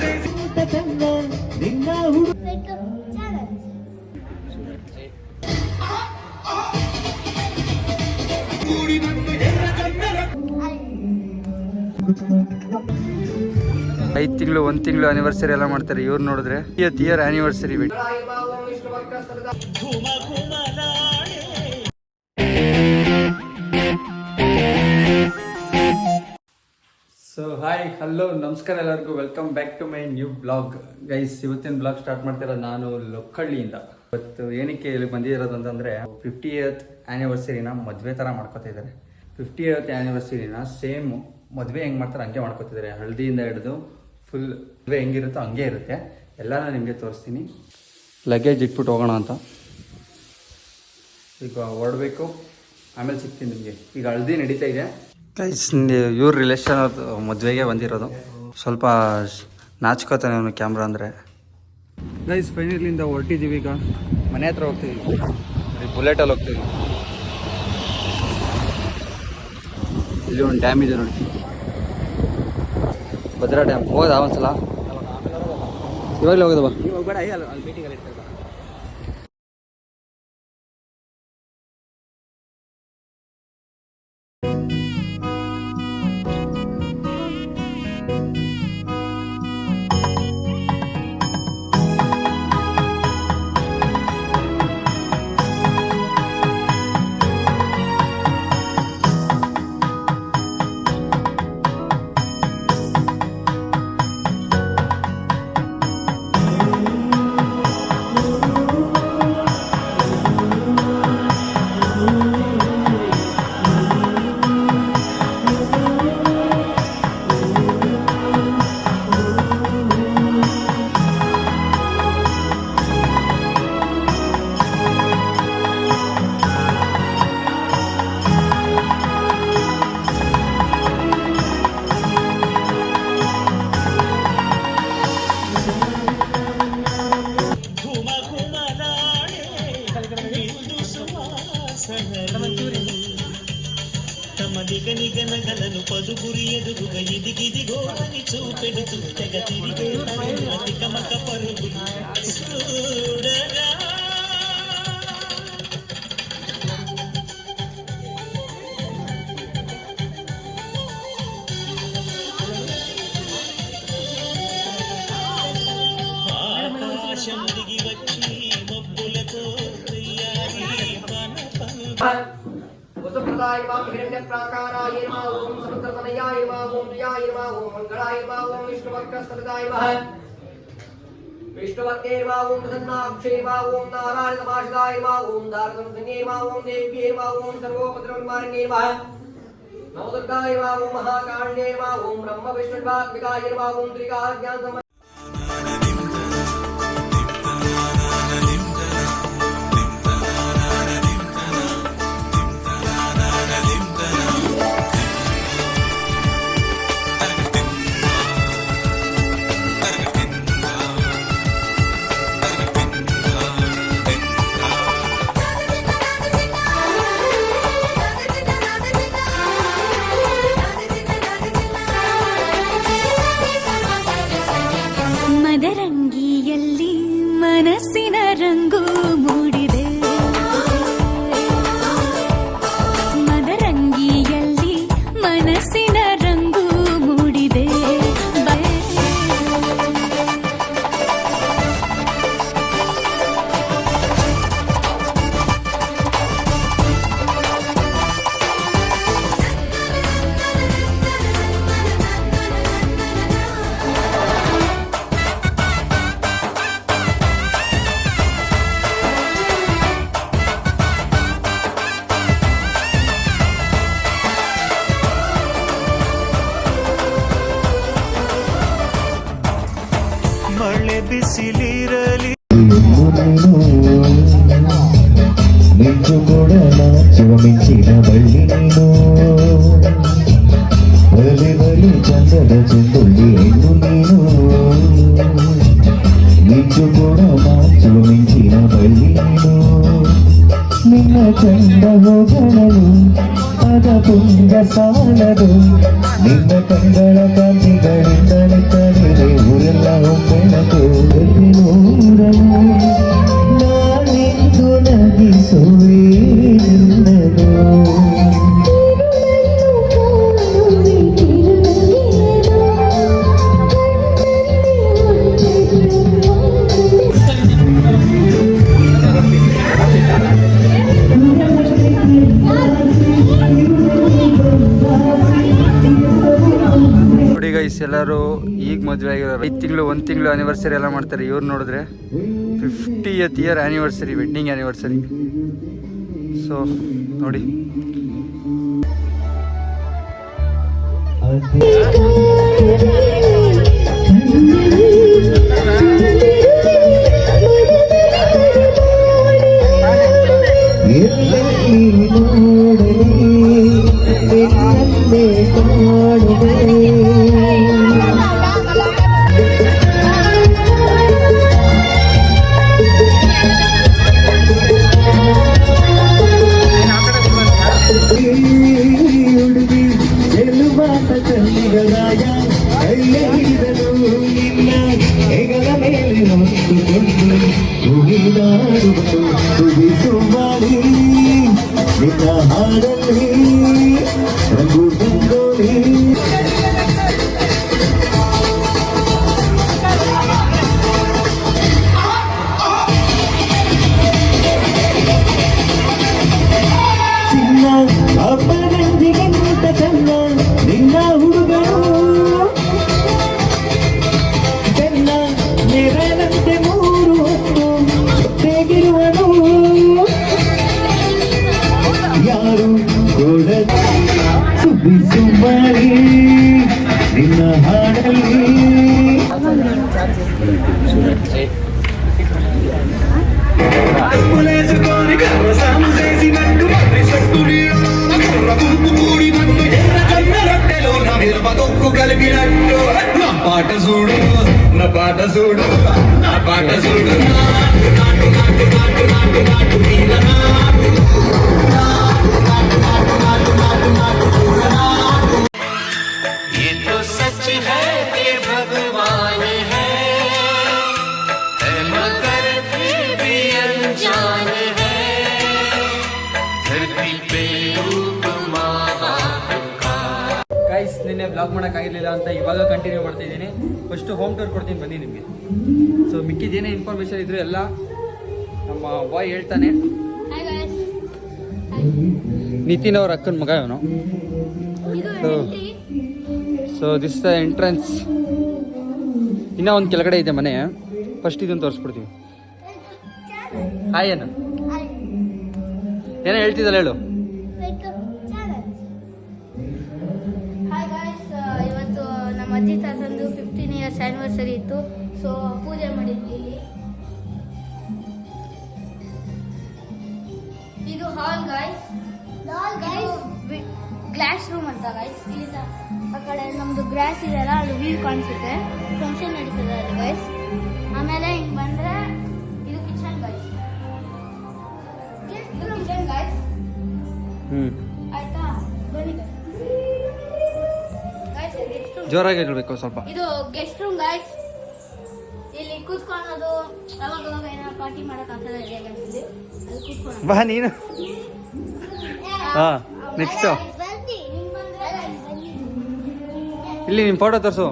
5 ತಿಂಗಳು 1 ತಿಂಗಳು ಆನಿವರ್ಸರಿ ಎಲ್ಲ ಮಾಡ್ತಾರೆ. ಇವ್ರು ನೋಡಿದ್ರೆ 30th year anniversary. So hi hello ನಮಸ್ಕಾರ ಎಲ್ಲರಿಗೂ, welcome back to my new blog. Guys, ಇವತ್ತಿನ ಬ್ಲಾಗ್ ಸ್ಟಾರ್ಟ್ ಮಾಡ್ತಿರೋದು ನಾನು ಲೊಕ್ಕಳ್ಳಿಯಿಂದ. ಇವತ್ತು ಏನಕ್ಕೆ ಇಲ್ಲಿ ಬಂದಿರೋದು ಅಂತಂದರೆ 50th ಆ್ಯನಿವರ್ಸರಿನ ಮದುವೆ ಥರ ಮಾಡ್ಕೊತಿದ್ದಾರೆ. 50th ಆ್ಯನಿವರ್ಸರಿನ ಸೇಮ್ ಮದುವೆ ಹೆಂಗೆ ಮಾಡ್ತಾರೆ ಹಂಗೆ ಮಾಡ್ಕೊತಿದ್ದಾರೆ. ಹಳದಿಯಿಂದ ಹಿಡಿದು ಫುಲ್ ಮದುವೆ ಹೆಂಗಿರುತ್ತೋ ಹಂಗೆ ಇರುತ್ತೆ. ಎಲ್ಲನೂ ನಿಮಗೆ ತೋರಿಸ್ತೀನಿ. ಲಗೇಜ್ ಇಟ್ಬಿಟ್ಟು ಹೋಗೋಣ ಅಂತ ಈಗ ಹೊರಡಬೇಕು. ಆಮೇಲೆ ಸಿಗ್ತೀನಿ ನಿಮಗೆ. ಈಗ ಹಳದಿ ನಡೀತಾ ಇದೆ ಗೈಸ್. ಇವ್ರ ರಿಲೇಷನ್ ಮದುವೆಗೆ ಬಂದಿರೋದು. ಸ್ವಲ್ಪ ನಾಚ್ಕೋತಾನೆ ಅವನು ಕ್ಯಾಮ್ರಾ ಅಂದರೆ. ಗೈಸ್, ಫೈನಲಿಂದ ಹೊರಟಿದ್ದೀವಿ. ಈಗ ಮನೆ ಹತ್ರ ಹೋಗ್ತಿದ್ದೀವಿ. ಬುಲೆಟಲ್ಲಿ ಹೋಗ್ತಿದ್ದೀವಿ. ಇಲ್ಲಿ ಒಂದು ಡ್ಯಾಮ್ ಇದೆ ನೋಡಿ, ಭದ್ರಾ ಡ್ಯಾಮ್. ಹೋಗೋದಾ ಒಂದ್ಸಲ? ಇವಾಗಲೇ ಹೋಗೋದವ? ಹೋಗ್ಬೇಡ, ಅಲ್ಲಿ ಮೀಟಿಂಗಲ್ಲಿ ಇರ್ತಾರೆ. నిగనగలను పదుగురి ఎదురుగా ఇదిగిదిగో అని చూపెడుతూ తెగ తిరిగే తికమక పరుగులు చూడగా ఆకాశం దిగి వచ్చి మబ్బులతో वसुप्रदाय मां हिरण्यप्राकाराय नमः, ओम समस्ततनयाय नमः, ओम प्रियाय नमः, ओम मंगलाय नमः, ओम विष्णुवक्रस्तदाय नमः, विष्णुवक्ते नमः, ओम प्रसन्नाक्षे नमः, ओम नारायणसमाश्रिताय नमः, ओम दारसंसन्ये नमः, ओम देव्ये नमः, ओम सर्वोपद्रवनिवारिणे नमः, नमो दुर्गाय नमः, ओम महाकाण्डे नमः, ओम ब्रह्म विष्णुवात्मिकाय नमः, ओम त्रिकाज्ञान ಮದರಂಗಿಯಲ್ಲಿ ಮನಸ್ಸಿನ ರಂಗು ಮೂಡಿದೆ. ಮದರಂಗಿಯಲ್ಲಿ ಮನಸ್ಸಿನ ರಂಗು ಮೂಡಿದೆ. ಮಳೆ ಬಿಸಿಲಿರಲಿ ಮಿಂಚು ಕೂಡ ನಾಚುವ ಮಿಂಚಿನ ಬಳ್ಳಿ ನೀನು, ಬಲಿ ಬಲಿ ಚಂದದ ಚೆಂದುಳ್ಳಿ ಹೆಣ್ಣು ನೀನು. ಮಿಂಚು ಕೂಡ ನಾಚುವ ಮಿಂಚಿನ ಬಳ್ಳಿ ನೀನು, ನಿನ್ನ ಚಂದ ಹೋಗಣಲು ಅದ ಪುಂಜ ಸಾಲದು. ನಿನ್ನ ಕಣ್ಗಳ ಕಾಂತಿಗಳಿಂದ ಕಲಿರೆ ಊರೆಲ್ಲ ಯಾರು ಈಗ ಮದುವೆ ಆಗಿರೋರು 5 ತಿಂಗಳು 1 ತಿಂಗಳು ಆ್ಯನಿವರ್ಸರಿ ಎಲ್ಲ ಮಾಡ್ತಾರೆ. ಇವ್ರು ನೋಡಿದ್ರೆ 50th year anniversary, wedding anniversary. So ನೋಡಿ, ये तो सच है कि भगवान है मगर फिर भी अनजान है धरती पे रूप माँ बाप का. ಗೈಸ್ ನಿನ್ನೆ ಬ್ಲಾಗ್ ಮಾಡೋಕ್ಕಾಗಿರಲಿಲ್ಲ ಅಂತ ಇವಾಗ ಕಂಟಿನ್ಯೂ ಮಾಡ್ತಾ ಇದ್ದೀನಿ. ಫಸ್ಟು ಹೋಮ್ ಟೂರ್ ಕೊಡ್ತೀನಿ ಬನ್ನಿ ನಿಮಗೆ. ಸೊ ಮಿಕ್ಕಿದೇನೇ ಇನ್ಫಾರ್ಮೇಷನ್ ಇದ್ರು ಎಲ್ಲ ನಮ್ಮ ಬಾಯ್ ಹೇಳ್ತಾನೆ. ನಿತಿನ್ ಅವ್ರ ಅಕ್ಕನ ಮಗ ಇವನು. So this the entrance. ಇನ್ನೂ ಒಂದು ಕೆಳಗಡೆ ಇದೆ ಮನೆ. ಫಸ್ಟ್ ಇದನ್ನು ತೋರಿಸ್ಬಿಡ್ತೀವಿ. ಹಾಯ್ ಏನು ಏನೋ ಹೇಳ್ತಿದ್ದಲ್ಲ ಹೇಳು. ಹಾಯ್ ಗಾಯ್ಸ್, ಇವತ್ತು ನಮ್ಮ ಅಜ್ಜಿ ತಾತಂದು 15 ಇಯರ್ಸ್ ಆ್ಯನಿವರ್ಸರಿ ಇತ್ತು. ಸೊ ಪೂಜೆ ಮಾಡಿದ್ವಿ ಇಲ್ಲಿ. ಇದು ಹಾಲ್ ಗಾಯ್ಸ್, ಗ್ಲಾಸ್ ರೂಮ್ ಅಂತ ಗಾಯ್ಸ್. ಇಲ್ಲಿ ಆ ಕಡೆ ನಮ್ದು ಗ್ರಾಸ್ ಇದೆಯಲ್ಲ, ಅದು ವ್ಯೂ ಕಾಣಿಸುತ್ತೆ. ಫಂಕ್ಷನ್ ನಡೀತದೆ ಅಲ್ಲಿ ಗಾಯ್ಸ್. ಆಮೇಲೆ ಹಿಂಗೆ ಬಂದರೆ ಇದು ಕಿಚನ್ ಗಾಯ್ಸ್. ಇದು ಕಿಚನ್ ಗಾಯ್ಸ್. ಆಯ್ತಾ, ಬನ್ನಿ ಗಾಯ್ಸ್. ಜೋರಾಗಿ ಹೇಳ್ಬೇಕು ಸ್ವಲ್ಪ. ಇದು ಗೆಸ್ಟ್ ರೂಮ್ ಗಾಯ್ಸ್. ಇಲ್ಲಿ ಕೂತ್ಕೊಳ್ಳೋದು, ಅವಾಗ ಏನಾದ್ರು ಪಾರ್ಟಿ ಮಾಡಕ್ ಆಗ್ತದೆ ಅಲ್ಲಿ ಕೂತ್ಕೊಳ್ಳೋದು. ಬಾ ನೀನು. ಹಾಂ, ನೆಕ್ಸ್ಟ್ ಇಲ್ಲಿ ನಿಮ್ಮ ಫೋಟೋ ತೋರಿಸು.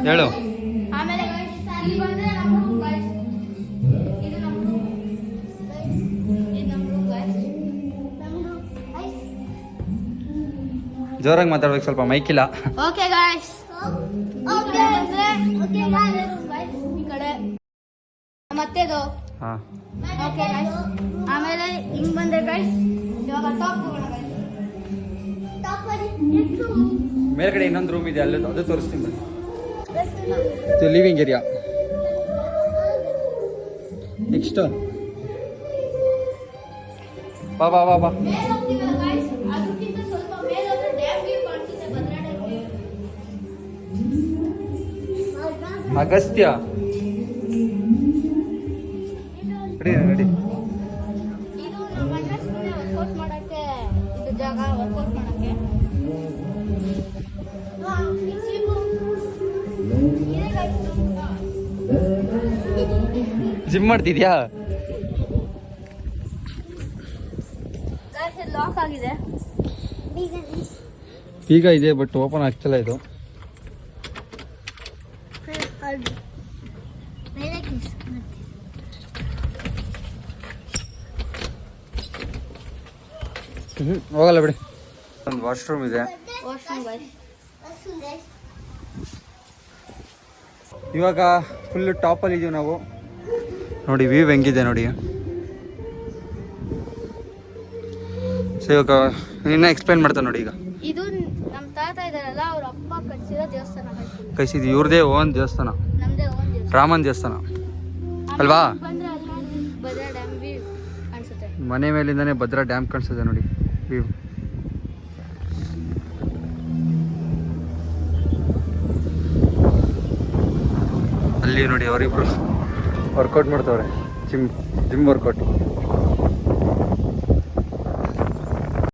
ಹೇಳು. ಆಮೇಲೆ ಇಲ್ಲಿ ಬಂದ್ರೆ ನಮ್ಮ ರೂಮ್ ಗಾಯ್ಸ್. ಇದು ನಮ್ಮ ರೂಮ್. ಇದು ನಮ್ಮ ರೂಮ್ ಗಾಯ್ಸ್. ಜೋರಾಗಿ ಮಾತಾಡ್ಬೇಕು, ಸ್ವಲ್ಪ ಮೈಕಿಲ್ಲ. Okay guys. ಓಕೆ ಗಾಯ್ಸ್, ಈ ಕಡೆ ಮತ್ತೆದು. ಹಾಂ, ಓಕೆ ಗಾಯ್ಸ್. ಆಮೇಲೆ ಹಿಂಗ್ ಬಂದ್ರೆ ಗಾಯ್ಸ್, ಇವಾಗ ಟಾಪ್ ಹೋಗೋಣ ಗಾಯ್ಸ್. ಟಾಪ್ ಮೇಲ್ಗಡೆ ಇನ್ನೊಂದು ರೂಮ್ ಇದೆ, ಅಲ್ಲಿ ಅದು ತೋರಿಸ್ತೀನಿ ಬನ್ನಿ. ಇದು ಲಿವಿಂಗ್ ಏರಿಯಾ. ನೆಕ್ಸ್ಟ್ ಬಾ ಬಾ ಬಾ ಬಾ. ಮೇಲೆ ಹೋಗ್ತೀವಲ್ಲ ಗಾಯ್ಸ್, ಅದಕ್ಕಿಂತ ಸ್ವಲ್ಪ ಮೇಲೆ ಹೋದ್ರೆ ಡ್ಯಾಮ್ ವ್ಯೂ ಕಾಣಿಸುತ್ತೆ, Bhadra dam view. Agastya ready ready. ಇದು ನಮ್ಮ ಅಣ್ಣ ಸುಮ್ಮನೆ ವರ್ಕೌಟ್ ಮಾಡಕ್ಕೆ, ಇದು ಜಾಗ ವರ್ಕೌಟ್ ಮಾಡಕ್ಕೆ. ಜಿಮ್ ಮಾಡ್ತಿದ್ಯಾ? ಲಾಕ್ ಆಗಿದೆ. ಈಗ ಇದೆ ಬಟ್ ಓಪನ್ ಆಗ್ತಿಲ್ಲ ಇದು. ಹೋಗಲ್ಲ ಬಿಡಿ. ಒಂದು ವಾಶ್ರೂಮ್ ಇದೆ. Washroom guys. ಇವಾಗ ಫುಲ್ ಟಾಪಲ್ಲಿ ಇದೀವಿ ನಾವು. ನೋಡಿ ವ್ಯೂ ಹೆಂಗಿದೆ ನೋಡಿ. ಸೊ ಇವಾಗ ನಿನ್ನ ಎಕ್ಸ್ಪ್ಲೈನ್ ಮಾಡ್ತಾನೆ ನೋಡಿ. ಈಗ ಇದು ನಮ್ಮ ತಾತ ಇದಾರಲ್ಲ, ಅವ್ರ ಅಪ್ಪ ಕಟ್ಸಿರೋ ದೇವಸ್ಥಾನ guys. ಕೈಸಿದ್ದು ಇವ್ರದೇ ಓನ್ ದೇವಸ್ಥಾನ, ನಮ್ದೇ ಓನ್ ದೇವಸ್ಥಾನ. ರಾಮನ್ ದೇವಸ್ಥಾನ ಅಲ್ವಾ? ಬಂದ್ರೆ ಅಲ್ಲಿ ಭದ್ರಾ ಡ್ಯಾಮ್ ವ್ಯೂ ಕಾಣಿಸುತ್ತೆ. ಮನೆ ಮೇಲಿಂದಾನೇ ಭದ್ರಾ ಡ್ಯಾಮ್ ಕಾಣಿಸ್ತದೆ ನೋಡಿ ವ್ಯೂ. ಅಲ್ಲಿ ನೋಡಿ ಅವರಿಬ್ರು ವರ್ಕೌಟ್ ಮಾಡ್ತವ್ರೆ, ಜಿಮ್ ವರ್ಕೌಟ್.